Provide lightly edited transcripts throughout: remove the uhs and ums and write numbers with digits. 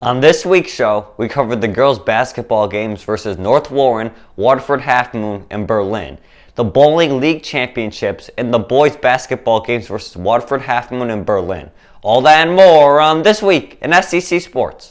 On this week's show, we covered the girls' basketball games versus North Warren, Waterford Half Moon, and Berlin, the bowling league championships, and the boys' basketball games versus Waterford Half Moon and Berlin. All that and more on This Week in SCC Sports.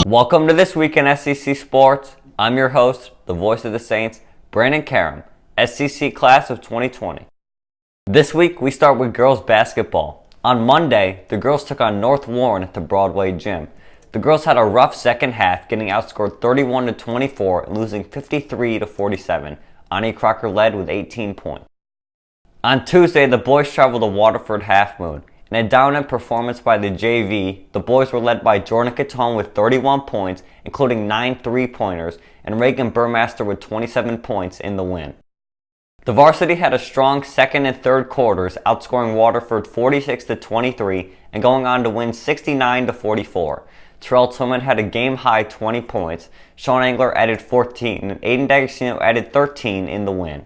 Welcome to This Week in SCC Sports. I'm your host, the voice of the Saints, Brandon Karam, SCC Class of 2020. This week, we start with girls basketball. On Monday, the girls took on North Warren at the Broadway Gym. The girls had a rough second half, getting outscored 31-24 and losing 53-47. Ani Crocker led with 18 points. On Tuesday, the boys traveled to Waterford Half Moon. In a dominant performance by the JV, the boys were led by Jordan Catone with 31 points, including 9 three-pointers, and Reagan Burmaster with 27 points in the win. The varsity had a strong second and third quarters, outscoring Waterford 46-23 and going on to win 69-44. Terrell Tillman had a game-high 20 points, Sean Angler added 14, and Aiden D'Agostino added 13 in the win.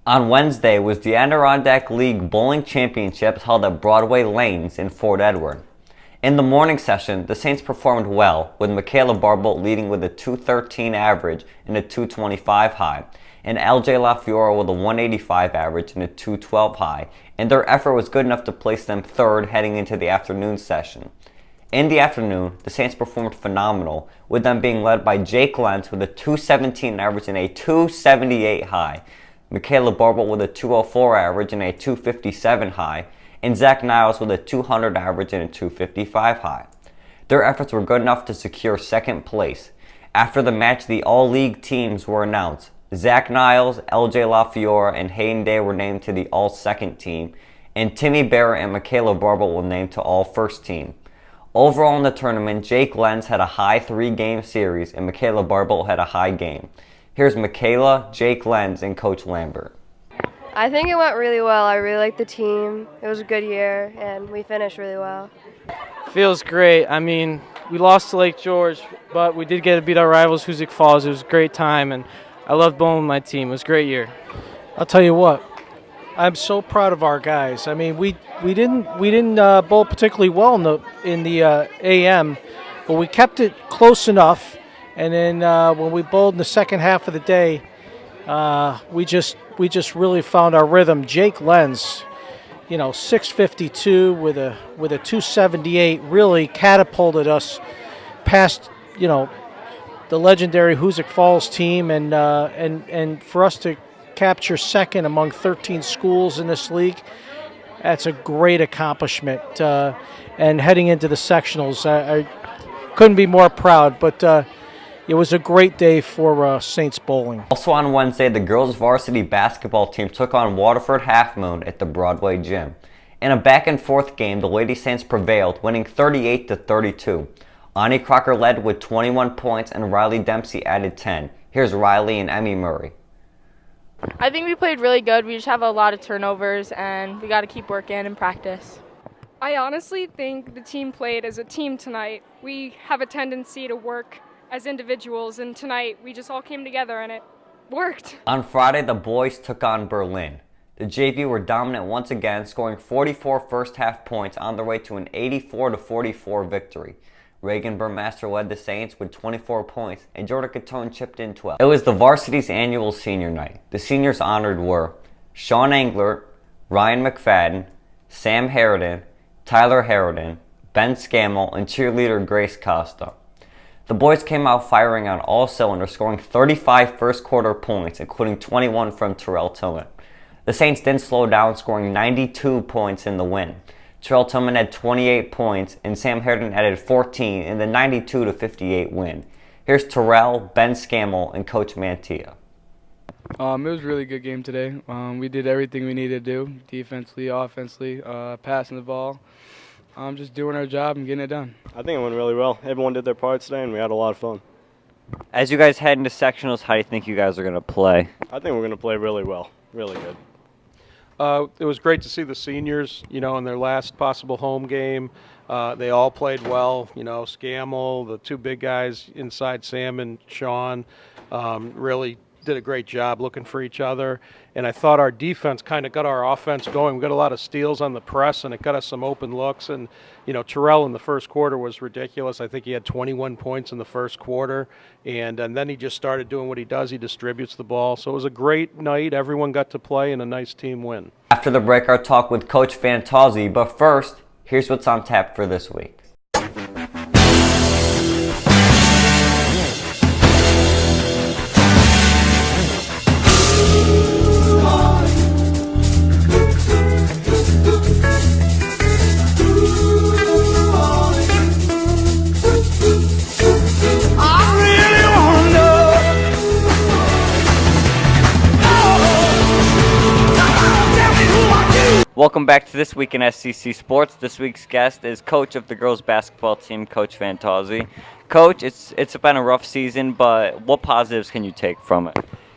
On Wednesday was the Adirondack League Bowling Championships held at Broadway Lanes in Fort Edward. In the morning session, the Saints performed well, with Michaela Barbolt leading with a 213 average and a 225 high, and LJ LaFiora with a 185 average and a 212 high, and their effort was good enough to place them third heading into the afternoon session. In the afternoon, the Saints performed phenomenal, with them being led by Jake Lentz with a 217 average and a 278 high, Michaela Barbolt with a 204 average and a 257 high, and Zach Niles with a 200 average and a 255 high. Their efforts were good enough to secure second place. After the match, the all-league teams were announced. Zach Niles, LJ LaFiora, and Hayden Day were named to the all-second team, and Timmy Barrett and Michaela Barbolt were named to all-first team. Overall in the tournament, Jake Lenz had a high 3-game series, and Michaela Barbolt had a high game. Here's Michaela, Jake Lenz, and Coach Lambert. I think it went really well. I really liked the team. It was a good year, and we finished really well. Feels great. I mean, we lost to Lake George, but we did get to beat our rivals, Hoosick Falls. It was a great time, and I loved bowling with my team. It was a great year. I'll tell you what, I'm so proud of our guys. I mean, we didn't bowl particularly well in the AM, but we kept it close enough. And then when we bowled in the second half of the day, we just really found our rhythm. Jake Lenz, 652 with a 278 really catapulted us past, the legendary Hoosick Falls team, and for us to capture second among 13 schools in this league, that's a great accomplishment. And heading into the sectionals, I couldn't be more proud, but. It was a great day for Saints bowling. Also on Wednesday, the girls' varsity basketball team took on Waterford Half Moon at the Broadway Gym. In a back-and-forth game, the Lady Saints prevailed, winning 38-32. Ani Crocker led with 21 points, and Riley Dempsey added 10. Here's Riley and Emmy Murray. I think we played really good. We just have a lot of turnovers, and we got to keep working and practice. I honestly think the team played as a team tonight. We have a tendency to work as individuals, and tonight we just all came together and it worked. On Friday, the boys took on Berlin. The JV were dominant once again, scoring 44 first-half points on their way to an 84-44 victory. Reagan Burmaster led the Saints with 24 points, and Jordan Catone chipped in 12. It was the varsity's annual senior night. The seniors honored were Sean Angler, Ryan McFadden, Sam Harridan, Tyler Harridan, Ben Scammell, and cheerleader Grace Costa. The boys came out firing on all cylinders, scoring 35 first-quarter points, including 21 from Terrell Tillman. The Saints didn't slow down, scoring 92 points in the win. Terrell Tillman had 28 points, and Sam Harridan added 14 in the 92-58 win. Here's Terrell, Ben Scammell, and Coach Mantia. It was a really good game today. We did everything we needed to do, defensively, offensively, passing the ball. Just doing our job and getting it done. I think it went really well. Everyone did their parts today, and we had a lot of fun. As you guys head into sectionals, how do you think you guys are going to play? I think we're going to play really well, really good. It was great to see the seniors, in their last possible home game, They all played well. You know, Scammell, the two big guys inside, Sam and Sean, really did a great job looking for each other. And I thought our defense kind of got our offense going. We got a lot of steals on the press, and it got us some open looks. And, you know, Terrell in the first quarter was ridiculous. I think he had 21 points in the first quarter. And then he just started doing what he does. He distributes the ball. So it was a great night. Everyone got to play and a nice team win. After the break, our talk with Coach Fantozzi. But first, here's what's on tap for this week. Welcome back to This Week in SCC Sports. This week's guest is coach of the girls basketball team, Coach Fantozzi. Coach, it's been a rough season, but what positives can you take from it?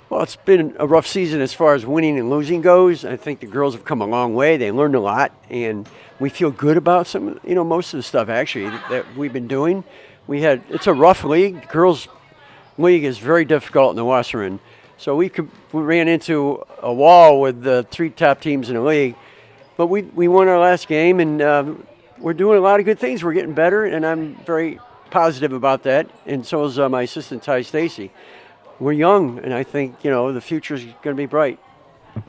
Well, it's been a rough season as far as winning and losing goes. I think the girls have come a long way. They learned a lot, and we feel good about most of the stuff actually that we've been doing. It's a rough league. Girls league is very difficult in the Western. So we ran into a wall with the three top teams in the league. But we won our last game, and we're doing a lot of good things. We're getting better, and I'm very positive about that. And so is my assistant, Ty Stacy. We're young, and I think, the future's going to be bright.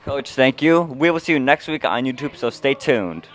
Coach, thank you. We will see you next week on YouTube, so stay tuned.